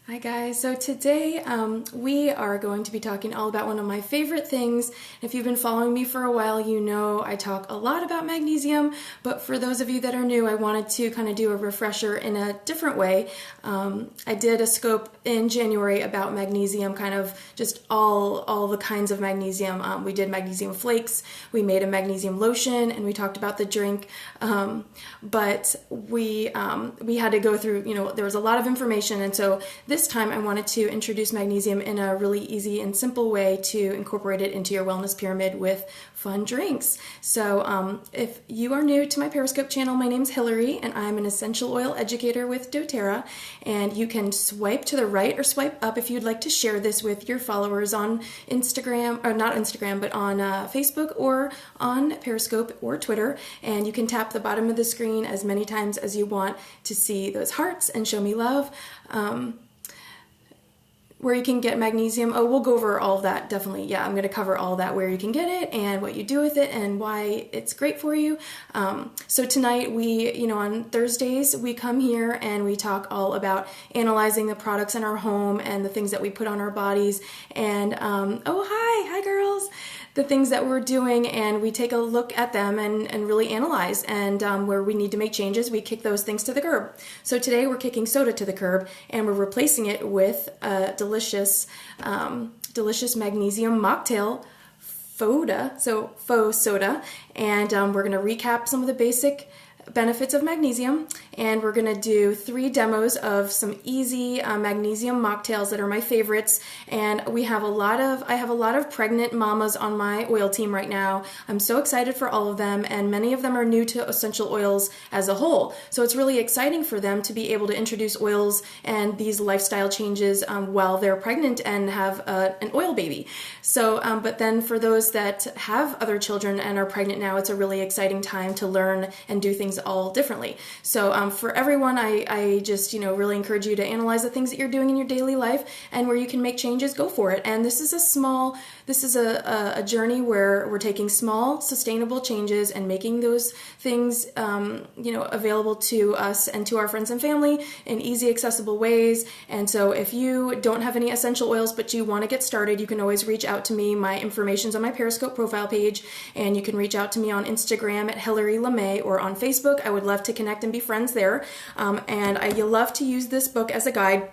Hi guys, so today we are going to be talking all about one of my favorite things. If you've been following me for a while, you know I talk a lot about magnesium, but for those of you that are new, I wanted to kind of do a refresher in a different way. I did a scope in January about magnesium, kind of just all the kinds of magnesium. We did magnesium flakes, we made a magnesium lotion, and we talked about the drink, but we had to go through, there was a lot of information, and so this time I wanted to introduce magnesium in a really easy and simple way to incorporate it into your wellness pyramid with fun drinks. So if you are new to my Periscope channel, my name's Hillary and I'm an essential oil educator with doTERRA, and you can swipe to the right or swipe up if you'd like to share this with your followers on Instagram, or not Instagram, but on Facebook or on Periscope or Twitter, and you can tap the bottom of the screen as many times as you want to see those hearts and show me love. Where you can get magnesium. Oh, we'll go over all of that, definitely. Yeah, I'm going to cover all that, where you can get it and what you do with it and why it's great for you. So tonight on Thursdays, we come here and we talk all about analyzing the products in our home and the things that we put on our bodies. And, hi girls. The things that we're doing, and we take a look at them and really analyze, and where we need to make changes, we kick those things to the curb. So today we're kicking soda to the curb, and we're replacing it with a delicious magnesium mocktail faux soda, and we're going to recap some of the basic benefits of magnesium, and we're going to do 3 demos of some easy magnesium mocktails that are my favorites. And I have a lot of pregnant mamas on my oil team right now. I'm so excited for all of them, and many of them are new to essential oils as a whole, so it's really exciting for them to be able to introduce oils and these lifestyle changes while they're pregnant and have an oil baby. So but then for those that have other children and are pregnant now, it's a really exciting time to learn and do things all differently. So for everyone, I just really encourage you to analyze the things that you're doing in your daily life, and where you can make changes, go for it. And this is a journey where we're taking small sustainable changes and making those things available to us and to our friends and family in easy, accessible ways. And so if you don't have any essential oils but you want to get started, you can always reach out to me. My information's on my Periscope profile page, and you can reach out to me on Instagram at Hillary LeMay or on Facebook. I would love to connect and be friends there. And I love to use this book as a guide.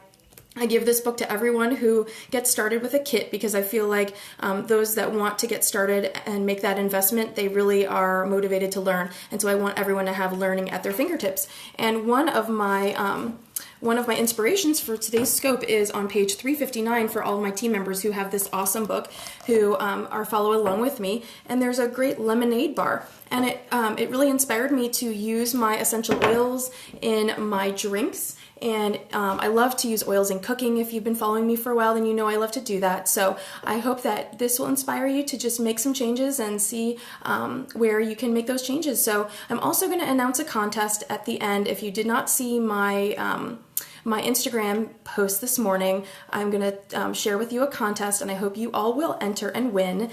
I give this book to everyone who gets started with a kit, because I feel like those that want to get started and make that investment, they really are motivated to learn. And so I want everyone to have learning at their fingertips. And one of my inspirations for today's scope is on page 359 for all of my team members who have this awesome book, who are following along with me. And there's a great lemonade bar. And it really inspired me to use my essential oils in my drinks. And I love to use oils in cooking. If you've been following me for a while, then you know I love to do that. So I hope that this will inspire you to just make some changes and see where you can make those changes. So I'm also going to announce a contest at the end. If you did not see my Instagram post this morning, I'm going to share with you a contest, and I hope you all will enter and win.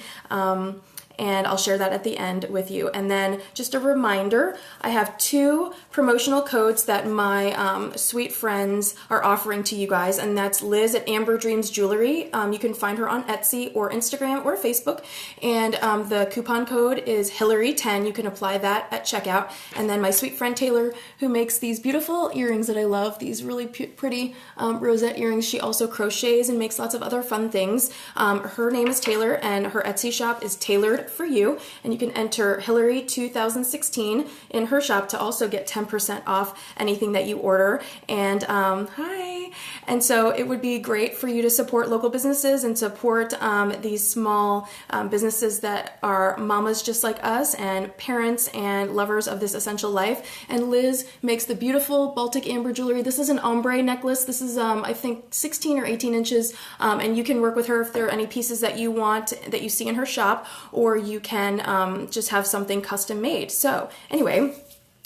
And I'll share that at the end with you. And then just a reminder, I have 2 promotional codes that my sweet friends are offering to you guys, and that's Liz at Amber Dreams Jewelry. You can find her on Etsy or Instagram or Facebook, and the coupon code is Hillary10. You can apply that at checkout. And then my sweet friend Taylor, who makes these beautiful earrings that I love, these really pretty rosette earrings. She also crochets and makes lots of other fun things. Her name is Taylor, and her Etsy shop is Tailored for You, and you can enter Hillary 2016 in her shop to also get 10% off anything that you order. And hi. And so it would be great for you to support local businesses and support these small businesses that are mamas just like us, and parents and lovers of this essential life. And Liz makes the beautiful Baltic amber jewelry. This is an ombre necklace. This is I think 16 or 18 inches, and you can work with her if there are any pieces that you want that you see in her shop, or you can just have something custom made. So anyway,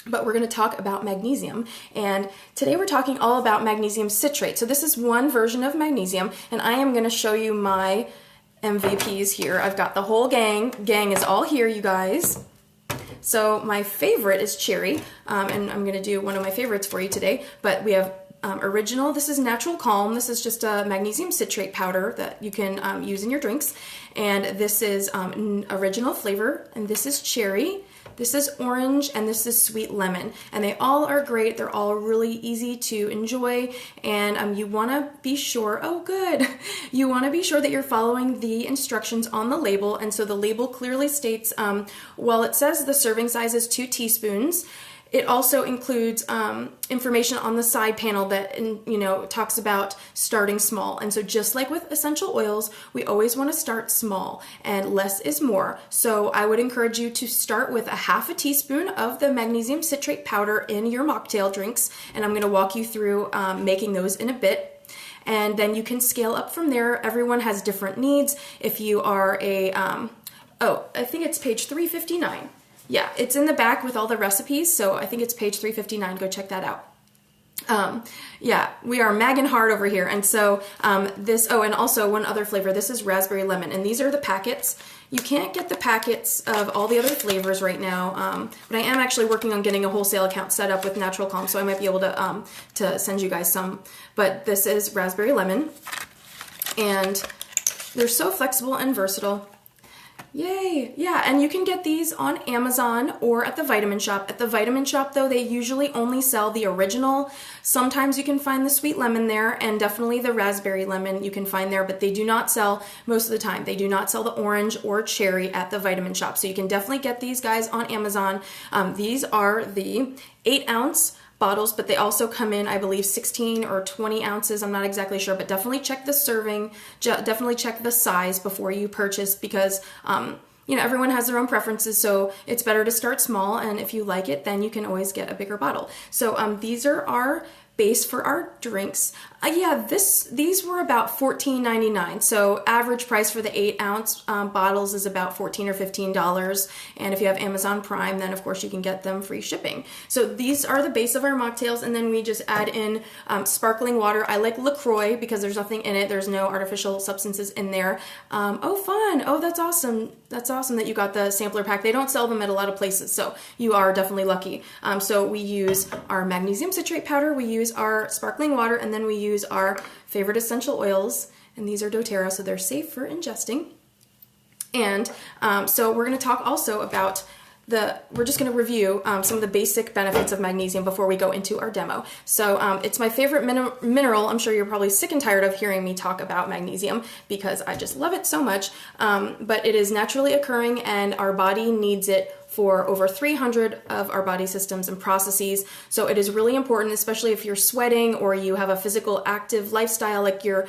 but we're going to talk about magnesium, and today we're talking all about magnesium citrate. So this is one version of magnesium, and I am going to show you my MVPs here. I've got the whole gang. Gang is all here, you guys. So my favorite is cherry, and I'm going to do one of my favorites for you today, but we have original. This is Natural Calm. This is just a magnesium citrate powder that you can use in your drinks. And this is original flavor, and this is cherry. This is orange, and this is sweet lemon, and they all are great. They're all really easy to enjoy, and you want to be sure, oh good, you want to be sure that you're following the instructions on the label. And so the label clearly states, well, it says the serving size is 2 teaspoons. It also includes information on the side panel that talks about starting small. And so just like with essential oils, we always want to start small, and less is more. So I would encourage you to start with a 1/2 teaspoon of the magnesium citrate powder in your mocktail drinks, and I'm going to walk you through making those in a bit. And then you can scale up from there. Everyone has different needs. If you are I think it's page 359. Yeah, it's in the back with all the recipes, so I think it's page 359. Go check that out. Yeah, we are magging hard over here. And so and also one other flavor. This is raspberry lemon, and these are the packets. You can't get the packets of all the other flavors right now, but I am actually working on getting a wholesale account set up with Natural Calm, so I might be able to send you guys some. But this is raspberry lemon, and they're so flexible and versatile. Yay! Yeah, and you can get these on Amazon or at the Vitamin Shop. At the Vitamin Shop, though, they usually only sell the original. Sometimes you can find the sweet lemon there, and definitely the raspberry lemon you can find there, but they do not sell, most of the time, they do not sell the orange or cherry at the Vitamin Shop. So you can definitely get these guys on Amazon. These are the 8-ounce bottles, but they also come in, I believe, 16 or 20 ounces. I'm not exactly sure, but definitely check the serving, definitely check the size before you purchase, because everyone has their own preferences, so it's better to start small, and if you like it, then you can always get a bigger bottle. So these are our base for our drinks. These were about $14.99. So average price for the 8-ounce bottles is about $14 or $15. And if you have Amazon Prime, then of course you can get them free shipping. So these are the base of our mocktails, and then we just add in sparkling water. I like LaCroix because there's nothing in it. There's no artificial substances in there. Oh, fun. Oh, that's awesome. That's awesome that you got the sampler pack. They don't sell them at a lot of places, so you are definitely lucky. So we use our magnesium citrate powder, we use our sparkling water, and then we use our favorite essential oils, and these are doTERRA, so they're safe for ingesting. And so we're going to talk also about we're just going to review some of the basic benefits of magnesium before we go into our demo. So it's my favorite mineral. I'm sure you're probably sick and tired of hearing me talk about magnesium because I just love it so much, but it is naturally occurring, and our body needs it for over 300 of our body systems and processes. So it is really important, especially if you're sweating or you have a physical active lifestyle, like you're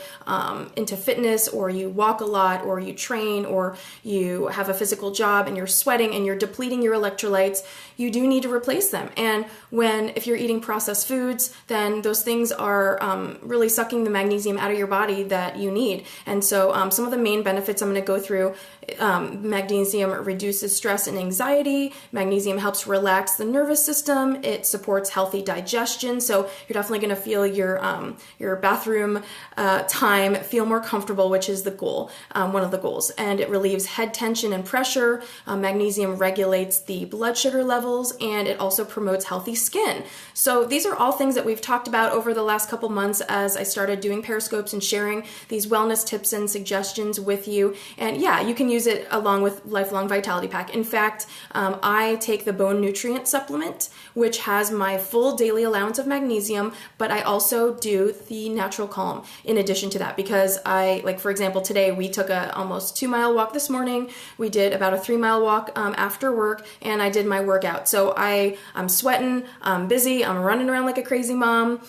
into fitness, or you walk a lot, or you train, or you have a physical job and you're sweating and you're depleting your electrolytes. You do need to replace them. And if you're eating processed foods, then those things are really sucking the magnesium out of your body that you need. And so some of the main benefits I'm going to go through: magnesium reduces stress and anxiety. Magnesium helps relax the nervous system. It supports healthy digestion. So you're definitely going to feel your bathroom time feel more comfortable, which is the goal, one of the goals. And it relieves head tension and pressure. Magnesium regulates the blood sugar levels, and it also promotes healthy skin. So these are all things that we've talked about over the last couple months as I started doing Periscopes and sharing these wellness tips and suggestions with you. And yeah, you can use it along with Lifelong Vitality Pack. In fact, I take the bone nutrient supplement, which has my full daily allowance of magnesium, but I also do the Natural Calm in addition to that, because for example, today we took a almost 2-mile walk this morning. We did about a 3-mile walk after work, and I did my workout. So I'm sweating, I'm busy, I'm running around like a crazy mom.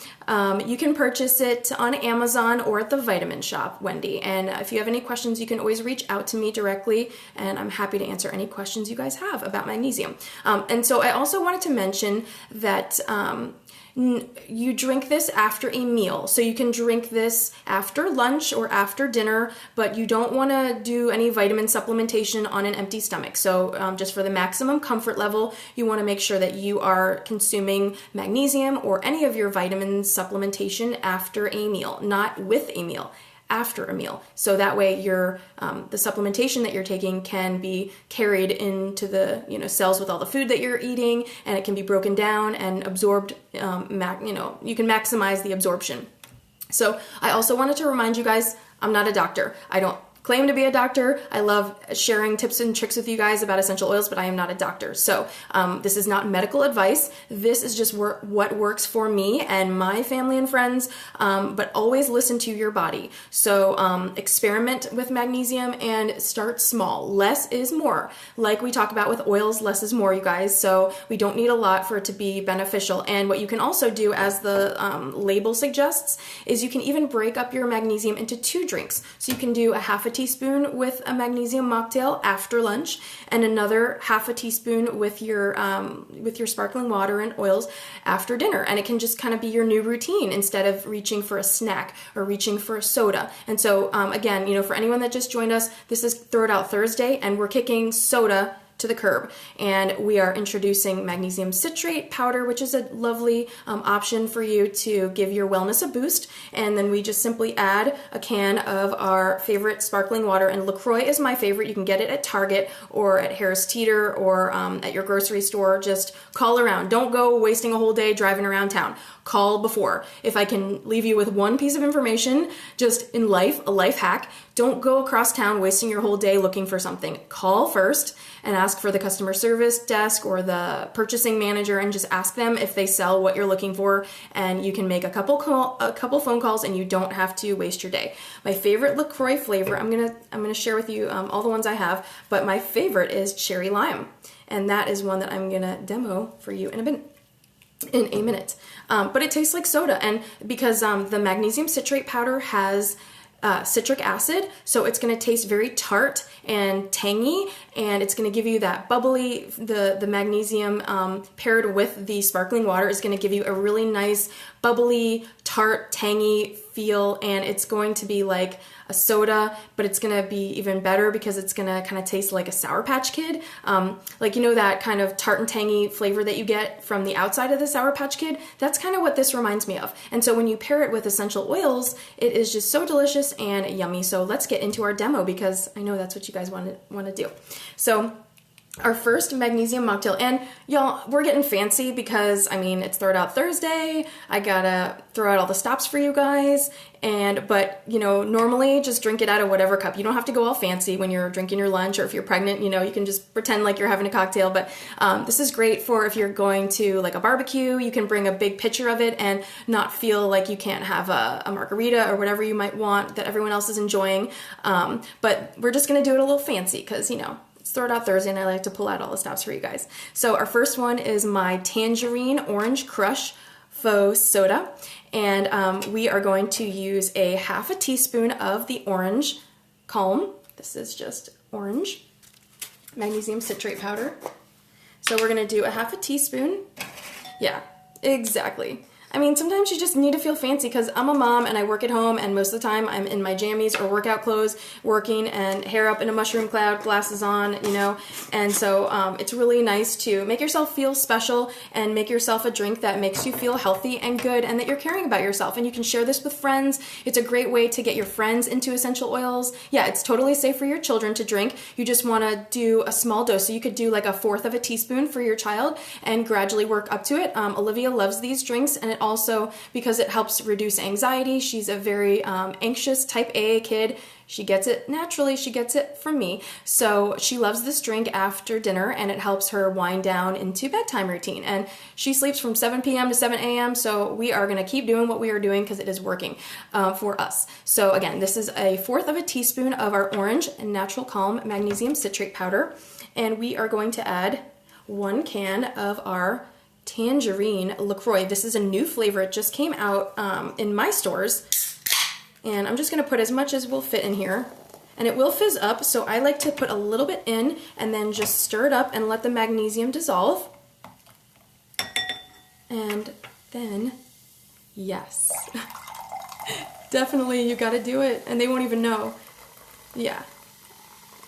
You can purchase it on Amazon or at the Vitamin Shop, Wendy. And if you have any questions, you can always reach out to me directly, and I'm happy to answer any questions you guys have about magnesium. And so I also wanted to mention that you drink this after a meal. So you can drink this after lunch or after dinner, but you don't want to do any vitamin supplementation on an empty stomach. So just for the maximum comfort level, you want to make sure that you are consuming magnesium or any of your vitamin supplementation after a meal, not with a meal. after a meal. So that way your the supplementation that you're taking can be carried into the cells with all the food that you're eating, and it can be broken down and absorbed. You can maximize the absorption. So I also wanted to remind you guys, I'm not a doctor. I don't claim to be a doctor. I love sharing tips and tricks with you guys about essential oils, but I am not a doctor. So this is not medical advice. This is just what works for me and my family and friends, but always listen to your body. So experiment with magnesium and start small. Less is more. Like we talk about with oils, less is more, you guys. So we don't need a lot for it to be beneficial. And what you can also do, as the label suggests, is you can even break up your magnesium into 2 drinks. So you can do a half a teaspoon with a magnesium mocktail after lunch, and another half a teaspoon with your sparkling water and oils after dinner. And it can just kind of be your new routine instead of reaching for a snack or reaching for a soda. And so again, for anyone that just joined us, this is Throw It Out Thursday, and we're kicking soda to the curb, and we are introducing magnesium citrate powder, which is a lovely option for you to give your wellness a boost. And then we just simply add a can of our favorite sparkling water, and LaCroix is my favorite. You can get it at Target or at Harris Teeter or at your grocery store. Just call around. Don't go wasting a whole day driving around town. Call before. If I can leave you with one piece of information, just in life, a life hack, don't go across town wasting your whole day looking for something. Call first and ask for the customer service desk or the purchasing manager, and just ask them if they sell what you're looking for, and you can make a couple phone calls and you don't have to waste your day. My favorite LaCroix flavor, I'm gonna share with you all the ones I have, but my favorite is cherry lime, and that is one that I'm gonna demo for you in a minute. But it tastes like soda, and because the magnesium citrate powder has citric acid, so it's going to taste very tart and tangy, and it's going to give you that bubbly, the magnesium paired with the sparkling water is going to give you a really nice bubbly, tart, tangy feel, and it's going to be like a soda, but it's going to be even better because it's going to kind of taste like a Sour Patch Kid. Like, that kind of tart and tangy flavor that you get from the outside of the Sour Patch Kid, that's kind of what this reminds me of. And so when you pair it with essential oils, it is just so delicious and yummy. So let's get into our demo, because I know that's what you guys want to do. So our first magnesium mocktail, and y'all, we're getting fancy because it's Throw It Out Thursday. I gotta throw out all the stops for you guys, but normally just drink it out of whatever cup. You don't have to go all fancy when you're drinking your lunch, or if you're pregnant, you can just pretend like you're having a cocktail. But this is great for if you're going to like a barbecue. You can bring a big pitcher of it and not feel like you can't have a margarita or whatever you might want that everyone else is enjoying. But we're just gonna do it a little fancy because Throw It Out Thursday, and I like to pull out all the stops for you guys. So our first one is my Tangerine Orange Crush Faux Soda, and we are going to use a half a teaspoon of the orange calm. This is just orange magnesium citrate powder. So we're going to do a half a teaspoon. Yeah, exactly. Sometimes you just need to feel fancy, because I'm a mom and I work at home, and most of the time I'm in my jammies or workout clothes working, and hair up in a mushroom cloud, glasses on, and so it's really nice to make yourself feel special and make yourself a drink that makes you feel healthy and good, and that you're caring about yourself. And you can share this with friends. It's a great way to get your friends into essential oils. Yeah, it's totally safe for your children to drink. You just want to do a small dose. So you could do like a 1/4 of a teaspoon for your child and gradually work up to it. Olivia loves these drinks, and it also, because it helps reduce anxiety. She's a very anxious type A kid. She gets it naturally. She gets it from me. So she loves this drink after dinner, and it helps her wind down into bedtime routine. And she sleeps from 7 p.m. to 7 a.m. So we are going to keep doing what we are doing because it is working for us. So again, this is a 1/4 of a teaspoon of our orange and natural calm magnesium citrate powder. And we are going to add 1 can of our Tangerine LaCroix. This is a new flavor. It just came out in my stores. And I'm just going to put as much as will fit in here. And it will fizz up, so I like to put a little bit in and then just stir it up and let the magnesium dissolve. And then, yes. Definitely, you got to do it. And they won't even know. Yeah.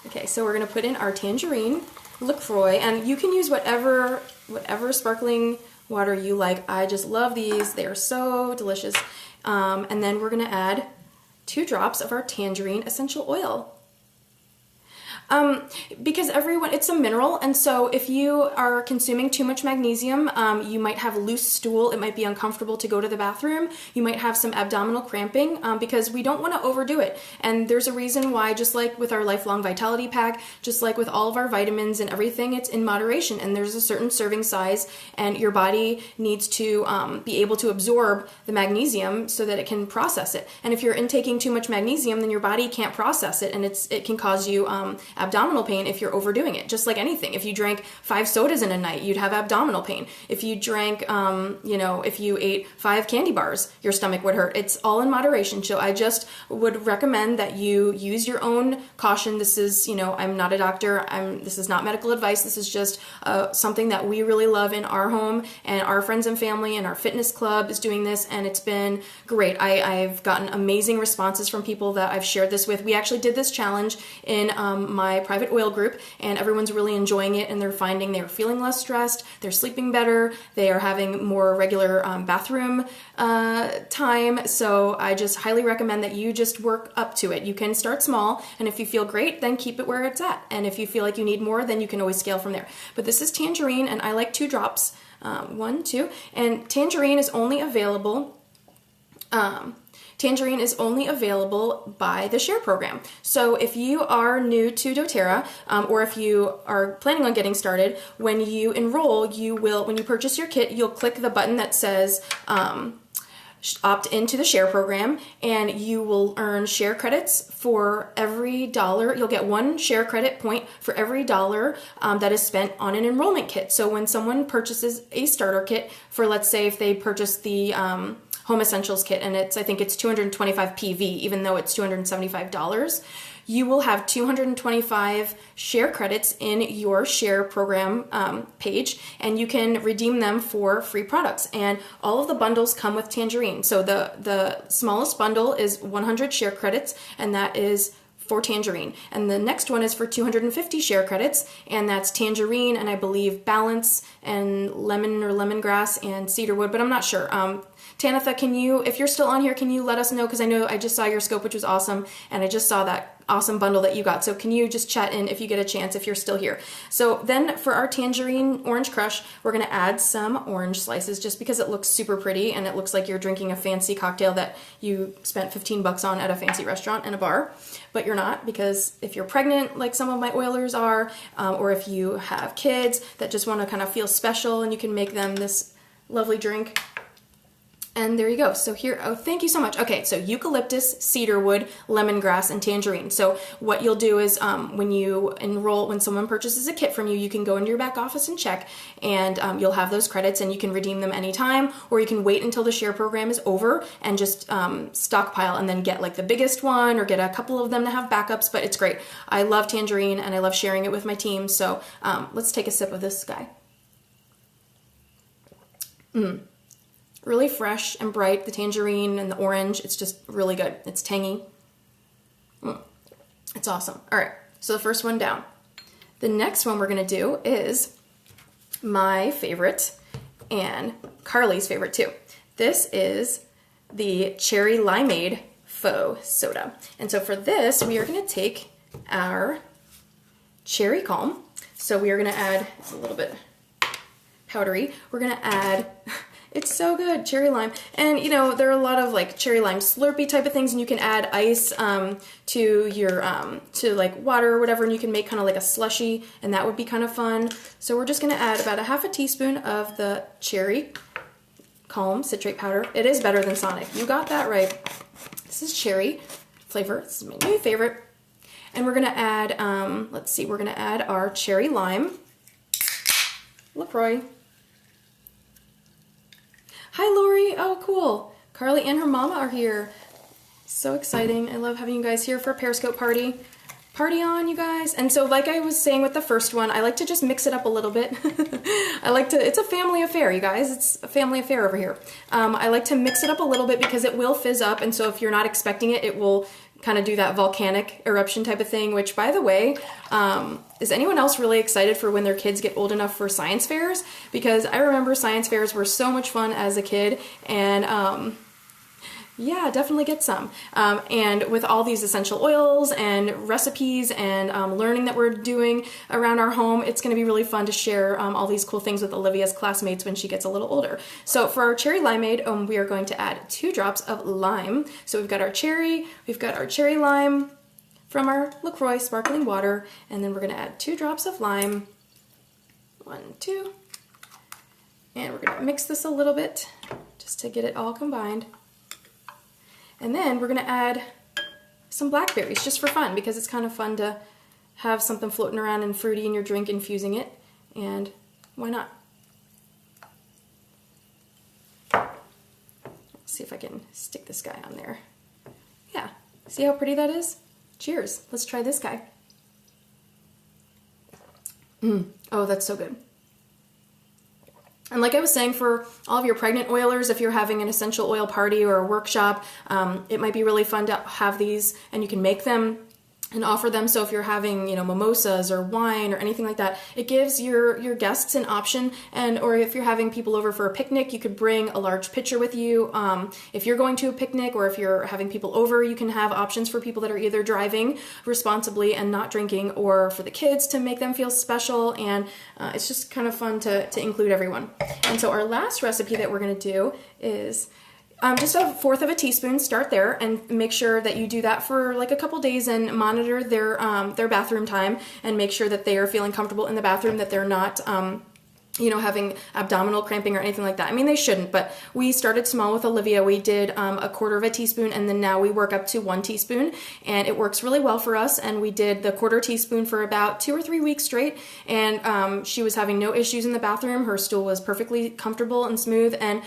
Okay, so we're going to put in our Tangerine LaCroix, and you can use whatever sparkling water you like. I just love these. They are so delicious. And then we're going to add 2 drops of our tangerine essential oil. Because it's a mineral, and so if you are consuming too much magnesium, you might have loose stool, it might be uncomfortable to go to the bathroom, you might have some abdominal cramping, because we don't want to overdo it. And there's a reason why, just like with our Lifelong Vitality Pack, just like with all of our vitamins and everything, it's in moderation, and there's a certain serving size, and your body needs to be able to absorb the magnesium so that it can process it. And if you're intaking too much magnesium, then your body can't process it, and it can cause you abdominal pain if you're overdoing it, just like anything. If you drank 5 sodas in a night, you'd have abdominal pain. If you drank, if you ate 5 candy bars, your stomach would hurt. It's all in moderation. So I just would recommend that you use your own caution. This is, I'm not a doctor. This is not medical advice. This is just something that we really love in our home, and our friends and family and our fitness club is doing this, and it's been great. I've gotten amazing responses from people that I've shared this with. We actually did this challenge in my private oil group, and everyone's really enjoying it, and they're finding they're feeling less stressed, they're sleeping better, they are having more regular bathroom time. So I just highly recommend that you just work up to it. You can start small, and if you feel great, then keep it where it's at. And if you feel like you need more, then you can always scale from there. But this is tangerine, and I like 2 drops, 1, 2, and tangerine is only available by the Share program. So if you are new to doTERRA, or if you are planning on getting started, when you enroll, when you purchase your kit, you'll click the button that says opt into the Share program, and you will earn Share credits for every $1. You'll get 1 Share credit point for every $1 that is spent on an enrollment kit. So when someone purchases a starter kit for, let's say if they purchase the Home Essentials kit, and I think it's 225 PV, even though it's $275, you will have 225 Share credits in your Share program page, and you can redeem them for free products. And all of the bundles come with tangerine. So the smallest bundle is 100 Share credits, and that is for tangerine. And the next one is for 250 Share credits, and that's tangerine, and I believe balance, and lemon or lemongrass, and cedarwood, but I'm not sure. Tanitha, if you're still on here, can you let us know? Because I know I just saw your scope, which was awesome, and I just saw that awesome bundle that you got. So can you just chat in if you get a chance, if you're still here? So then for our tangerine orange crush, we're going to add some orange slices just because it looks super pretty, and it looks like you're drinking a fancy cocktail that you spent $15 on at a fancy restaurant and a bar. But you're not, because if you're pregnant, like some of my oilers are, or if you have kids that just want to kind of feel special, and you can make them this lovely drink. And there you go. So here, thank you so much. Okay, so eucalyptus, cedarwood, lemongrass, and tangerine. So what you'll do is when someone purchases a kit from you, you can go into your back office and check, and you'll have those credits, and you can redeem them anytime, or you can wait until the Share program is over and just stockpile and then get like the biggest one, or get a couple of them to have backups. But it's great. I love tangerine, and I love sharing it with my team. So let's take a sip of this guy. Really fresh and bright, the tangerine and the orange. It's just really good. It's tangy. It's awesome. All right, so the first one down. The next one we're going to do is my favorite and Carly's favorite too. This is the cherry limeade faux soda. And so for this, we are going to take our cherry calm. So we are going to add, it's a little bit powdery. We're going to add... It's so good, cherry lime. And there are a lot of like cherry lime Slurpee type of things, and you can add ice to your to like water or whatever, and you can make kind of like a slushy, and that would be kind of fun. So we're just gonna add about a half a teaspoon of the cherry calm citrate powder. It is better than Sonic. You got that right. This is cherry flavor. This is my new favorite. And we're gonna add we're gonna add our cherry lime LaCroix. Hi, Lori. Oh, cool. Carly and her mama are here. So exciting. I love having you guys here for a Periscope party. Party on, you guys. And so like I was saying with the first one, I like to just mix it up a little bit. It's a family affair, you guys. It's a family affair over here. I like to mix it up a little bit because it will fizz up. And so if you're not expecting it, it will kind of do that volcanic eruption type of thing, which, by the way, is anyone else really excited for when their kids get old enough for science fairs? Because I remember science fairs were so much fun as a kid, and Yeah, definitely get some. And with all these essential oils and recipes and learning that we're doing around our home, it's going to be really fun to share all these cool things with Olivia's classmates when she gets a little older. So for our cherry limeade, we are going to add 2 drops of lime. So we've got our cherry lime from our LaCroix sparkling water, and then we're going to add 2 drops of lime. 1, 2. And we're going to mix this a little bit just to get it all combined. And then we're going to add some blackberries just for fun, because it's kind of fun to have something floating around and fruity in your drink, infusing it, and why not? Let's see if I can stick this guy on there. Yeah, see how pretty that is? Cheers. Let's try this guy. Oh, that's so good. And like I was saying, for all of your pregnant oilers, if you're having an essential oil party or a workshop, it might be really fun to have these, and you can make them and offer them. So if you're having, mimosas or wine or anything like that, it gives your guests an option. Or if you're having people over for a picnic, you could bring a large pitcher with you. If you're going to a picnic, or if you're having people over, you can have options for people that are either driving responsibly and not drinking, or for the kids to make them feel special. And it's just kind of fun to include everyone. And so our last recipe that we're going to do is just 1/4 of a teaspoon. Start there and make sure that you do that for like a couple days and monitor their bathroom time, and make sure that they are feeling comfortable in the bathroom, that they're not having abdominal cramping or anything like that. I mean, they shouldn't, but we started small with Olivia. We did 1/4 of a teaspoon, and then now we work up to 1 teaspoon, and it works really well for us. And we did the 1/4 teaspoon for about 2 or 3 weeks straight, and she was having no issues in the bathroom. Her stool was perfectly comfortable and smooth. And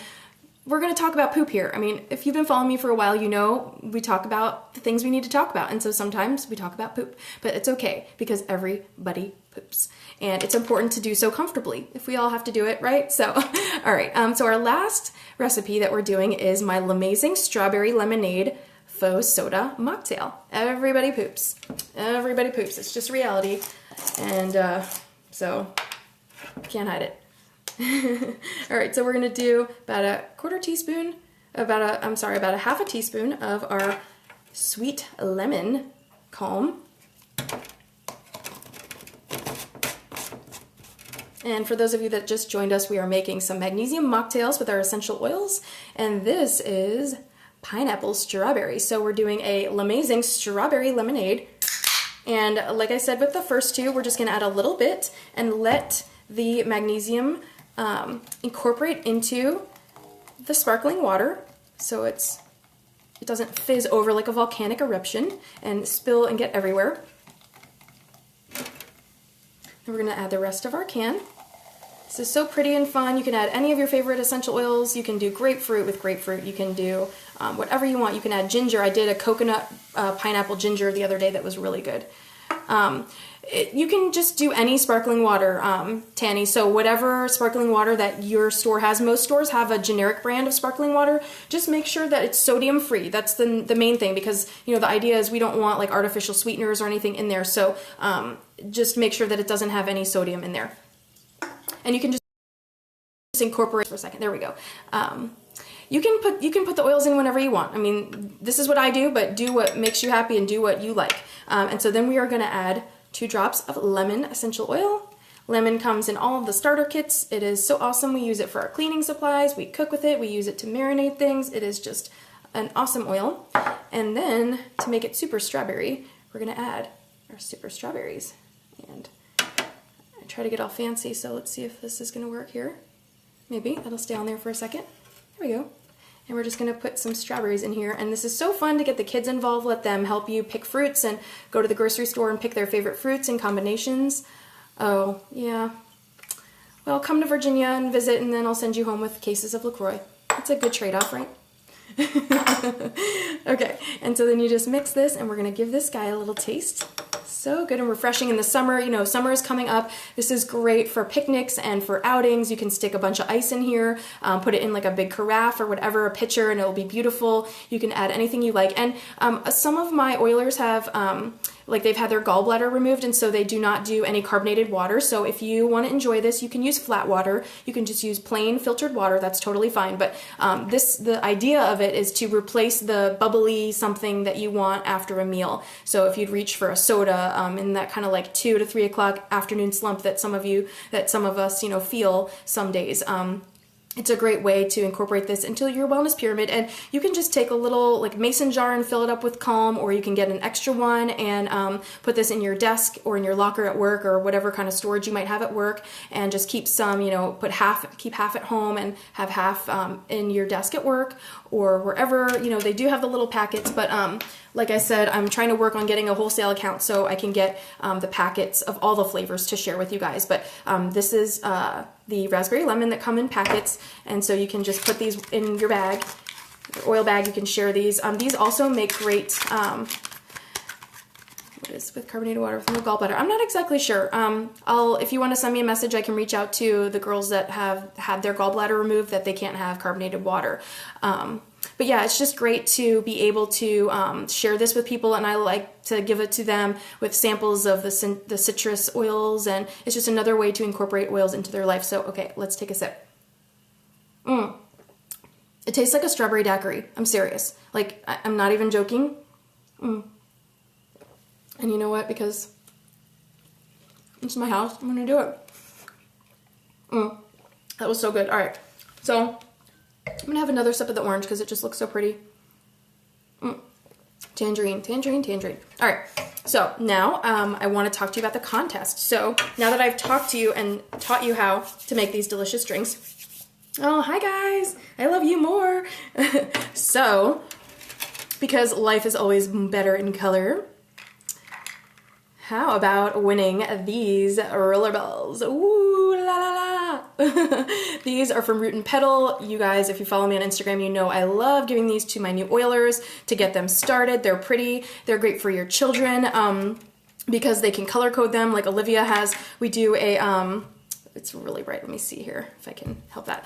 we're going to talk about poop here. I mean, if you've been following me for a while, we talk about the things we need to talk about. And so sometimes we talk about poop, but it's okay, because everybody poops. And it's important to do so comfortably if we all have to do it, right? So, all right. So our last recipe that we're doing is my Amazing Strawberry Lemonade Faux Soda Mocktail. Everybody poops. Everybody poops. It's just reality. And so can't hide it. All right, so we're going to do about a 1/4 teaspoon, about a 1/2 teaspoon of our sweet lemon calm. And for those of you that just joined us, we are making some magnesium mocktails with our essential oils, and this is pineapple strawberry. So we're doing a Amazing Strawberry Lemonade, and like I said with the first 2, we're just going to add a little bit and let the magnesium incorporate into the sparkling water, so it doesn't fizz over like a volcanic eruption and spill and get everywhere. And we're going to add the rest of our can. This is so pretty and fun. You can add any of your favorite essential oils. You can do grapefruit with grapefruit. You can do whatever you want. You can add ginger. I did a coconut pineapple ginger the other day that was really good. You can just do any sparkling water, Tanny. So whatever sparkling water that your store has, most stores have a generic brand of sparkling water. Just make sure that it's sodium free. That's the main thing, because the idea is we don't want like artificial sweeteners or anything in there. So just make sure that it doesn't have any sodium in there. And you can just incorporate for a second. There we go. You can put the oils in whenever you want. I mean, this is what I do, but do what makes you happy and do what you like. And so then we are going to add 2 drops of lemon essential oil. Lemon comes in all of the starter kits. It is so awesome. We use it for our cleaning supplies. We cook with it. We use it to marinate things. It is just an awesome oil. And then to make it super strawberry, we're going to add our super strawberries. And I try to get all fancy, so let's see if this is going to work here. Maybe. That'll stay on there for a second. There we go. And we're just going to put some strawberries in here. And this is so fun to get the kids involved. Let them help you pick fruits and go to the grocery store and pick their favorite fruits and combinations. Oh, yeah. Well, come to Virginia and visit, and then I'll send you home with cases of LaCroix. It's a good trade-off, right? Okay, and so then you just mix this, and we're going to give this guy a little taste. So good and refreshing in the summer. Summer is coming up. This is great for picnics and for outings. You can stick a bunch of ice in here, put it in like a big carafe or whatever, a pitcher, and it'll be beautiful. You can add anything you like. And some of my oilers have like they've had their gallbladder removed, and so they do not do any carbonated water. So if you want to enjoy this, you can use flat water. You can just use plain filtered water. That's totally fine. But the idea of it is to replace the bubbly something that you want after a meal. So if you'd reach for a soda in that kind of like 2 to 3 o'clock afternoon slump that some of us, feel some days. It's a great way to incorporate this into your wellness pyramid, and you can just take a little like mason jar and fill it up with Calm, or you can get an extra one and put this in your desk or in your locker at work or whatever kind of storage you might have at work, and just keep some, keep half at home and have half in your desk at work or wherever. They do have the little packets, but like I said, I'm trying to work on getting a wholesale account so I can get the packets of all the flavors to share with you guys. But this is the raspberry lemon that come in packets, and so you can just put these in your bag, your oil bag. You can share these. These also make great, what is with carbonated water with no gallbladder? I'm not exactly sure. If you want to send me a message, I can reach out to the girls that have had their gallbladder removed that they can't have carbonated water. But yeah, it's just great to be able to share this with people, and I like to give it to them with samples of the citrus oils, and it's just another way to incorporate oils into their life. So, okay, let's take a sip. It tastes like a strawberry daiquiri. I'm serious. Like, I'm not even joking. And you know what? Because it's my house, I'm gonna do it. That was so good. All right, so I'm gonna have another sip of the orange because it just looks so pretty. Tangerine, tangerine, tangerine. All right, so now I want to talk to you about the contest. So now that I've talked to you and taught you how to make these delicious drinks. Oh, hi guys, I love you more. So, because life is always better in color, how about winning these roller balls? Ooh, la la la. These are from Root and Petal. You guys, if you follow me on Instagram, you know I love giving these to my new oilers to get them started. They're pretty. They're great for your children because they can color code them. Like Olivia has, we do a, it's really bright. Let me see here if I can help that.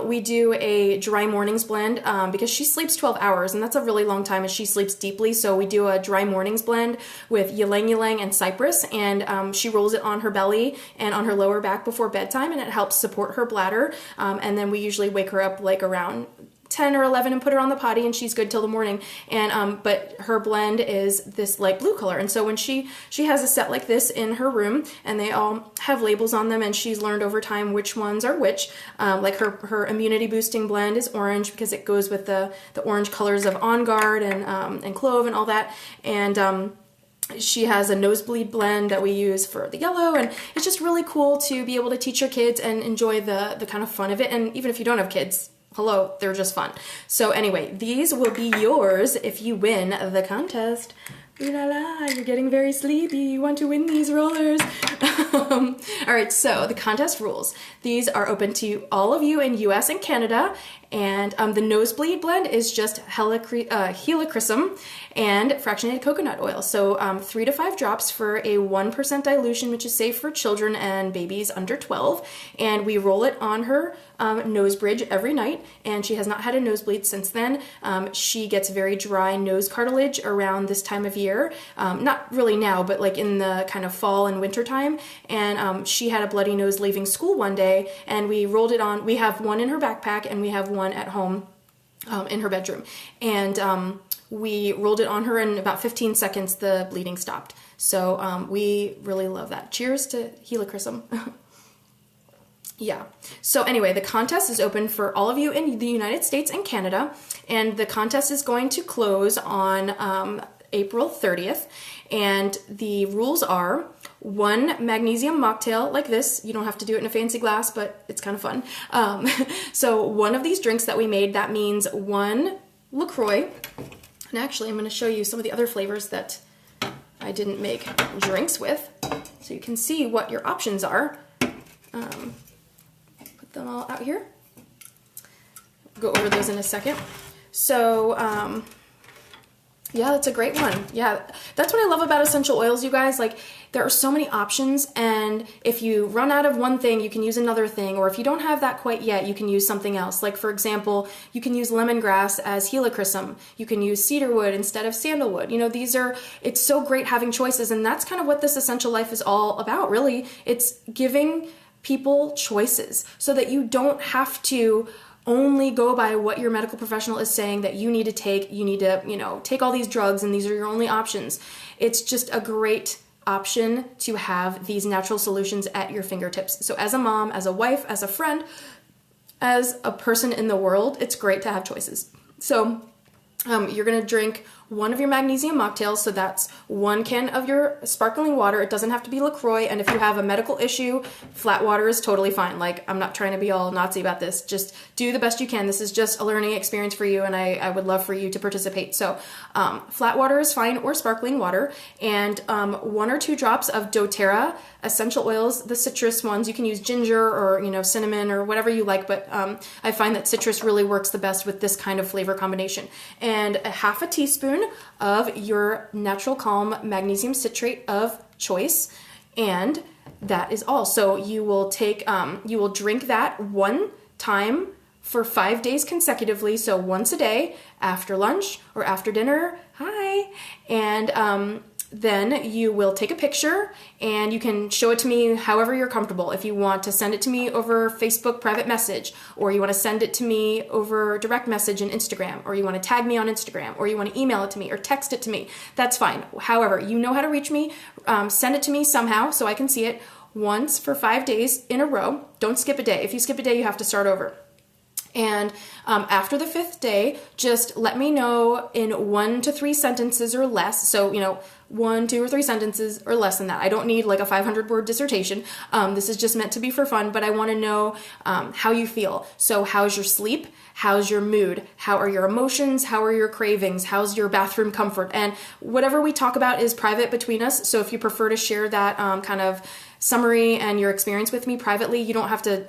We do a dry mornings blend because she sleeps 12 hours, and that's a really long time, and she sleeps deeply. So we do a dry mornings blend with ylang ylang and cypress, and she rolls it on her belly and on her lower back before bedtime, and it helps support her bladder. And then we usually wake her up like around 10 or 11 and put her on the potty, and she's good till the morning. And but her blend is this light blue color, and so when she has a set like this in her room, and they all have labels on them, and she's learned over time which ones are which. Like her immunity boosting blend is orange because it goes with the orange colors of On Guard and clove and all that. And she has a nosebleed blend that we use for the yellow, and it's just really cool to be able to teach your kids and enjoy the kind of fun of it. And even if you don't have kids, hello, they're just fun. So anyway, these will be yours if you win the contest. Ooh la la, you're getting very sleepy. You want to win these rollers. All right, so the contest rules. These are open to all of you in US and Canada, and the nosebleed blend is just helichrysum and fractionated coconut oil. So 3 to 5 drops for a 1% dilution, which is safe for children and babies under 12. And we roll it on her nose bridge every night, and she has not had a nosebleed since then. She gets very dry nose cartilage around this time of year. Not really now, but like in the kind of fall and winter time. And she had a bloody nose leaving school one day, and we rolled it on. We have one in her backpack, and we have one at home in her bedroom. And we rolled it on her, and in about 15 seconds, the bleeding stopped. So we really love that. Cheers to helichrysum. Yeah. So anyway, the contest is open for all of you in the United States and Canada, and the contest is going to close on April 30th, and the rules are 1 magnesium mocktail like this. You don't have to do it in a fancy glass, but it's kind of fun. So one of these drinks that we made, that means 1 LaCroix. And actually, I'm going to show you some of the other flavors that I didn't make drinks with, so you can see what your options are. Put them all out here. Go over those in a second. So Yeah, that's a great one. Yeah, that's what I love about essential oils, you guys. Like, there are so many options, and if you run out of one thing, you can use another thing, or if you don't have that quite yet, you can use something else. Like, for example, you can use lemongrass as helichrysum. You can use cedarwood instead of sandalwood. You know, it's so great having choices, and that's kind of what this essential life is all about, really. It's giving people choices so that you don't have to only go by what your medical professional is saying that you need to take. You need to, take all these drugs and these are your only options. It's just a great option to have these natural solutions at your fingertips. So as a mom, as a wife, as a friend, as a person in the world, it's great to have choices. So you're going to drink one of your magnesium mocktails, so that's 1 can of your sparkling water. It doesn't have to be LaCroix, and if you have a medical issue, flat water is totally fine. Like, I'm not trying to be all Nazi about this. Just do the best you can. This is just a learning experience for you, and I would love for you to participate. So flat water is fine, or sparkling water, and 1 or 2 drops of doTERRA essential oils, the citrus ones. You can use ginger or cinnamon or whatever you like, but I find that citrus really works the best with this kind of flavor combination. And a half a teaspoon of your Natural Calm magnesium citrate of choice, and that is all. So you will drink that 1 time for 5 days consecutively, so once a day after lunch or after dinner. Hi. And then you will take a picture and you can show it to me however you're comfortable. If you want to send it to me over Facebook private message, or you want to send it to me over direct message in Instagram, or you want to tag me on Instagram, or you want to email it to me or text it to me, that's fine. However, you know how to reach me. Send it to me somehow so I can see it once for 5 days in a row. Don't skip a day. If you skip a day, you have to start over. And after the 5th day, just let me know in 1 to 3 sentences or less. So, 1, 2, or 3 sentences or less than that. I don't need like a 500-word dissertation. This is just meant to be for fun, but I want to know how you feel. So how's your sleep? How's your mood? How are your emotions? How are your cravings? How's your bathroom comfort? And whatever we talk about is private between us. So if you prefer to share that kind of summary and your experience with me privately, you don't have to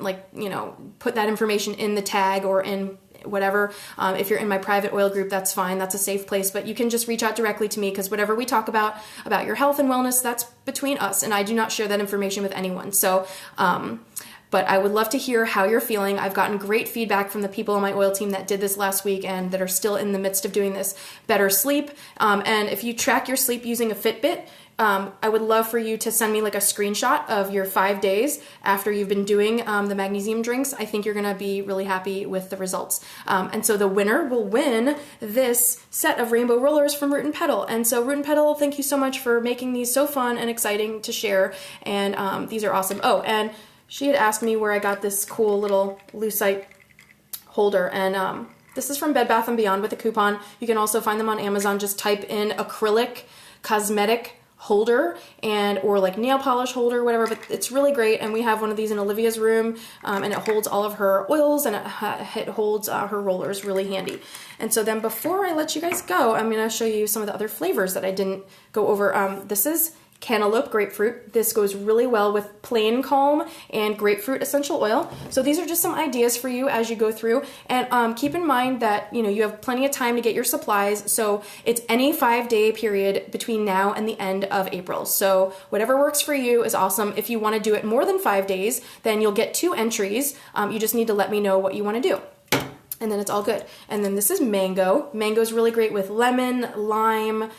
put that information in the tag or in whatever. If you're in my private oil group, that's fine. That's a safe place, but you can just reach out directly to me, because whatever we talk about your health and wellness, that's between us, and I do not share that information with anyone. So, but I would love to hear how you're feeling. I've gotten great feedback from the people on my oil team that did this last week and that are still in the midst of doing this. Better sleep. And if you track your sleep using a Fitbit, I would love for you to send me like a screenshot of your 5 days after you've been doing the magnesium drinks. I think you're going to be really happy with the results. And so the winner will win this set of rainbow rollers from Root and Petal. And so Root and Petal, thank you so much for making these so fun and exciting to share. And these are awesome. Oh, and she had asked me where I got this cool little lucite holder. And this is from Bed Bath & Beyond with a coupon. You can also find them on Amazon. Just type in acrylic cosmetic holder or like nail polish holder, whatever, but it's really great. And we have one of these in Olivia's room, and it holds all of her oils, and it holds her rollers really handy. And so then before I let you guys go, I'm going to show you some of the other flavors that I didn't go over. This is cantaloupe grapefruit. This goes really well with plain calm and grapefruit essential oil. So these are just some ideas for you as you go through. And keep in mind that you have plenty of time to get your supplies. So it's any 5-day period between now and the end of April. So whatever works for you is awesome. If you want to do it more than 5 days, then you'll get 2 entries. You just need to let me know what you want to do. And then it's all good. And then this is mango. Mango is really great with lemon, lime,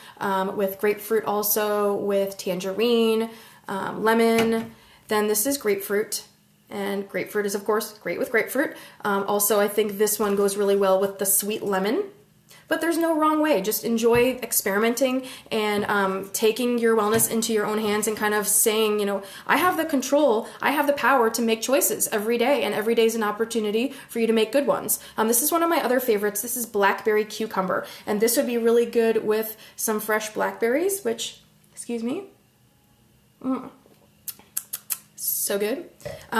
with grapefruit also, with tangerine, lemon. Then this is grapefruit. And grapefruit is, of course, great with grapefruit. Also, I think this one goes really well with the sweet lemon. But there's no wrong way. Just enjoy experimenting and taking your wellness into your own hands and kind of saying, I have the control, I have the power to make choices every day, and every day is an opportunity for you to make good ones. This is one of my other favorites. This is blackberry cucumber, and this would be really good with some fresh blackberries, which, excuse me, so good.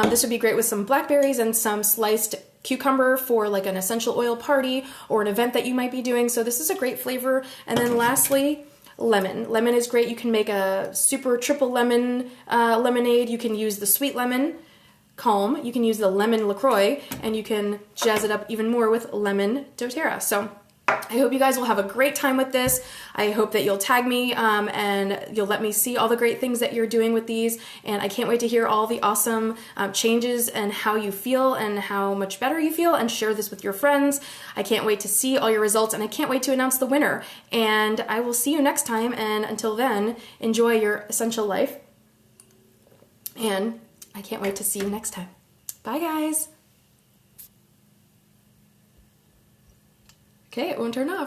This would be great with some blackberries and some sliced cucumber for like an essential oil party or an event that you might be doing. So this is a great flavor. And then lastly, lemon. Lemon is great. You can make a super triple lemon lemonade. You can use the sweet lemon calm. You can use the lemon LaCroix, and you can jazz it up even more with lemon doTERRA. So I hope you guys will have a great time with this. I hope that you'll tag me and you'll let me see all the great things that you're doing with these. And I can't wait to hear all the awesome changes and how you feel and how much better you feel, and share this with your friends. I can't wait to see all your results, and I can't wait to announce the winner. And I will see you next time. And until then, enjoy your essential life. And I can't wait to see you next time. Bye, guys. Okay, it won't turn off.